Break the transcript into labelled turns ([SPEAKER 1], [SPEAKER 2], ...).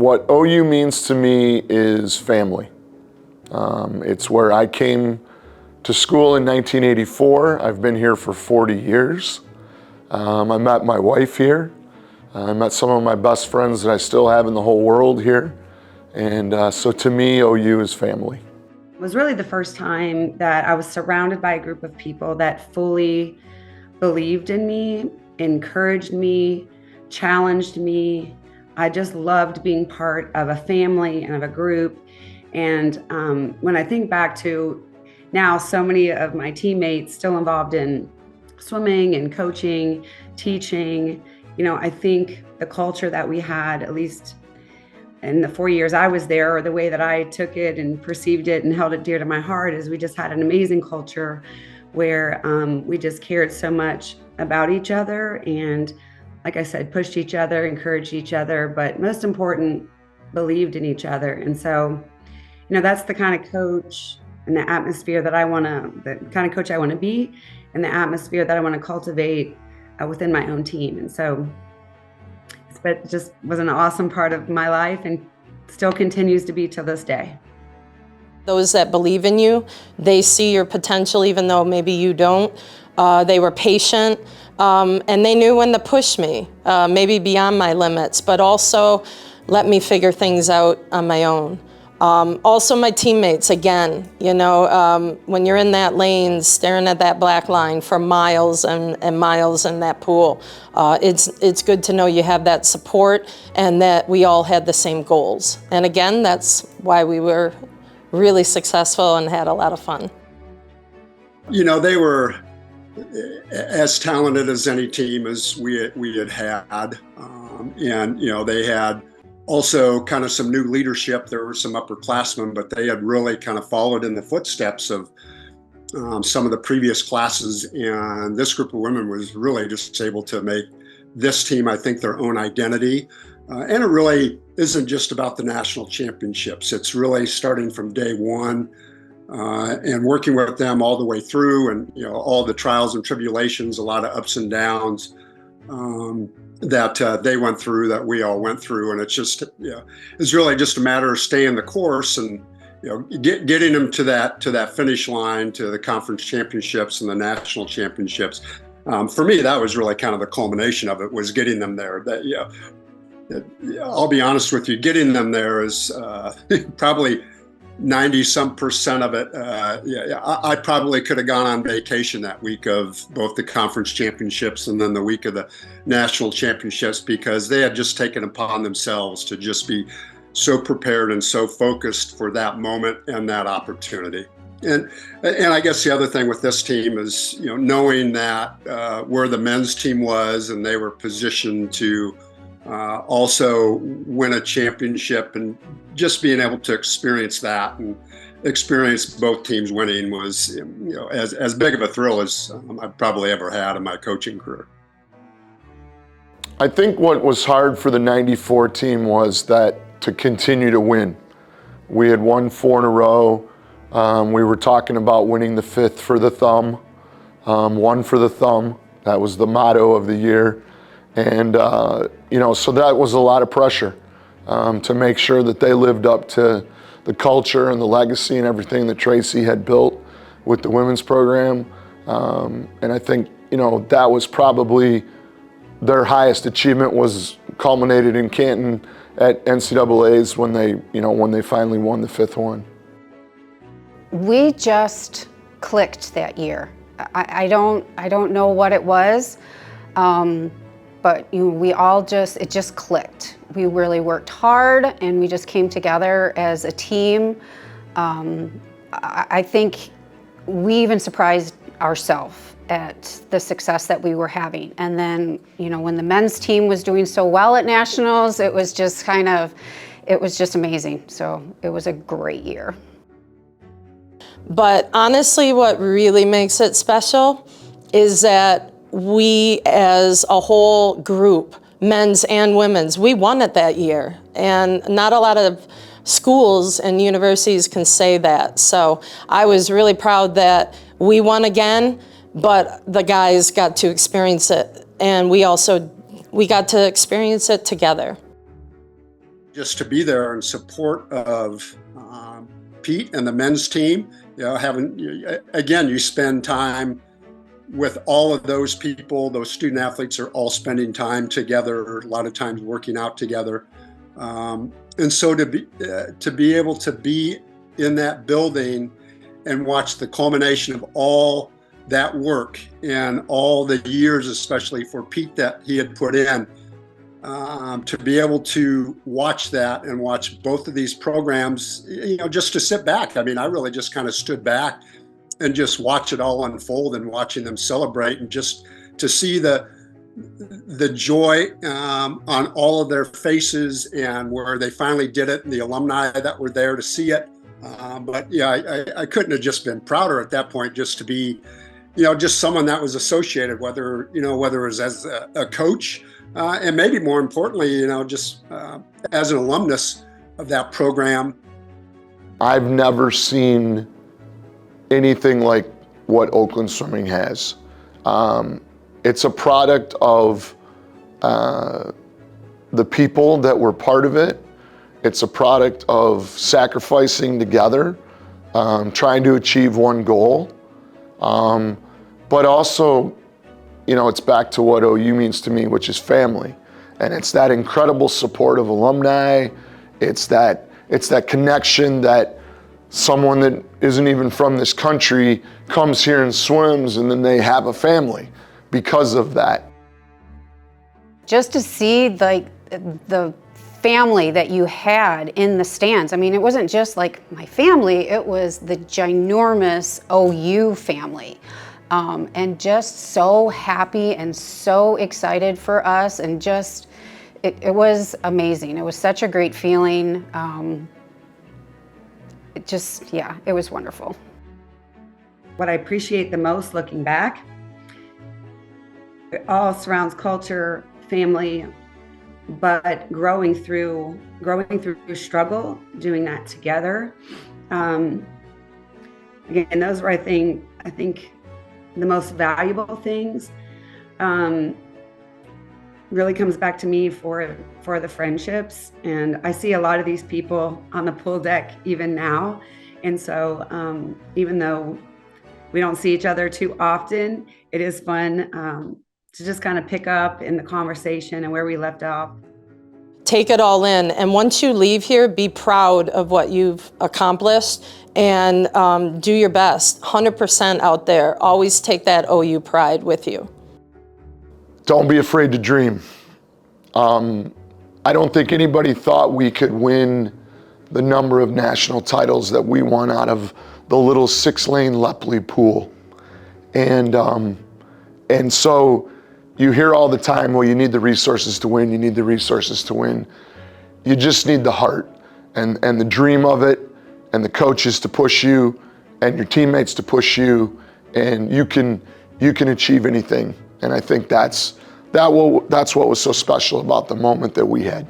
[SPEAKER 1] What OU means to me is family. It's where I came to school in 1984. I've been here for 40 years. I met my wife here. I met some of my best friends that I still have in the whole world here. And so to me, OU is family.
[SPEAKER 2] It was really the first time that I was surrounded by a group of people that fully believed in me, encouraged me, challenged me. I just loved being part of a family and of a group. And when I think back to now, so many of my teammates still involved in swimming and coaching, teaching, I think the culture that we had, at least in the 4 years I was there, or the way that I took it and perceived it and held it dear to my heart, is we just had an amazing culture where we just cared so much about each other. And like I said, pushed each other, encouraged each other, but most important, believed in each other. And so, that's the kind of coach and the atmosphere that the kind of coach I want to be, and the atmosphere that I want to cultivate within my own team. And so it just was an awesome part of my life and still continues to be till this day.
[SPEAKER 3] Those that believe in you, they see your potential even though maybe you don't. They were patient, and they knew when to push me, maybe beyond my limits, but also let me figure things out on my own. Also my teammates, again, when you're in that lane, staring at that black line for miles and miles in that pool, it's good to know you have that support and that we all had the same goals. And again, that's why we were really successful and had a lot of fun.
[SPEAKER 4] They were as talented as any team as we had had. They had also kind of some new leadership. There were some upperclassmen, but they had really kind of followed in the footsteps of some of the previous classes. And this group of women was really just able to make this team, I think, their own identity. And it really isn't just about the national championships. It's really starting from day one and working with them all the way through, and all the trials and tribulations, a lot of ups and downs that they went through, that we all went through. And it's just, it's really just a matter of staying the course and getting them to that finish line, to the conference championships and the national championships. For me, that was really kind of the culmination of it, was getting them there. I'll be honest with you, getting them there is probably 90% of it. I probably could have gone on vacation that week of both the conference championships and then the week of the national championships, because they had just taken upon themselves to just be so prepared and so focused for that moment and that opportunity. And I guess the other thing with this team is, knowing that where the men's team was, and they were positioned to also win a championship, and just being able to experience that and experience both teams winning was, as big of a thrill as I've probably ever had in my coaching career.
[SPEAKER 1] I think what was hard for the 94 team was that to continue to win. We had won 4 in a row. We were talking about winning the 5th for the thumb, 1 for the thumb. That was the motto of the year. And, so that was a lot of pressure to make sure that they lived up to the culture and the legacy and everything that Tracy had built with the women's program. And I think, that was probably their highest achievement, was culminated in Canton at NCAA's when they finally won the 5th one.
[SPEAKER 5] We just clicked that year. I don't know what it was. But it just clicked. We really worked hard, and we just came together as a team. I think we even surprised ourselves at the success that we were having. And then, when the men's team was doing so well at nationals, it was just amazing. So it was a great year.
[SPEAKER 3] But honestly, what really makes it special is that we as a whole group, men's and women's, we won it that year. And not a lot of schools and universities can say that. So I was really proud that we won again, but the guys got to experience it. And we got to experience it together.
[SPEAKER 4] just to be there in support of Pete and the men's team. You know, again, you spend time with all of those people. Those student athletes are all spending time together, a lot of times working out together. And so to be able to be in that building and watch the culmination of all that work and all the years, especially for Pete, that he had put in, to be able to watch that and watch both of these programs, you know, just to sit back. I mean, I really just kind of stood back and just watch it all unfold and watching them celebrate, and just to see the joy on all of their faces, and where they finally did it, and the alumni that were there to see it. But yeah, I couldn't have just been prouder at that point, just to be, you know, just someone that was associated, whether it was as a coach, and maybe more importantly, you know, just as an alumnus of that program.
[SPEAKER 1] I've never seen anything like what Oakland Swimming has. It's a product of the people that were part of it. It's a product of sacrificing together, trying to achieve one goal. But also, you know, it's back to what OU means to me, which is family. And it's that incredible support of alumni. It's that connection that someone that isn't even from this country comes here and swims, and then they have a family because of that.
[SPEAKER 5] Just to see like the family that you had in the stands. I mean, it wasn't just like my family, it was the ginormous OU family. And just so happy and so excited for us, and just, it was amazing. It was such a great feeling. It was wonderful.
[SPEAKER 2] What I appreciate the most looking back, it all surrounds culture, family, but growing through struggle, doing that together. Again, those were, I think the most valuable things. Really comes back to me for the friendships. And I see a lot of these people on the pool deck even now. And so even though we don't see each other too often, it is fun to just kind of pick up in the conversation and where we left off.
[SPEAKER 3] Take it all in, and once you leave here, be proud of what you've accomplished, and do your best, 100% out there. Always take that OU pride with you.
[SPEAKER 1] Don't be afraid to dream. I don't think anybody thought we could win the number of national titles that we won out of the little 6-lane Lepley pool. And so you hear all the time, well, you need the resources to win, you need the resources to win. You just need the heart and the dream of it, and the coaches to push you, and your teammates to push you, and you can achieve anything. And I think that's what was so special about the moment that we had.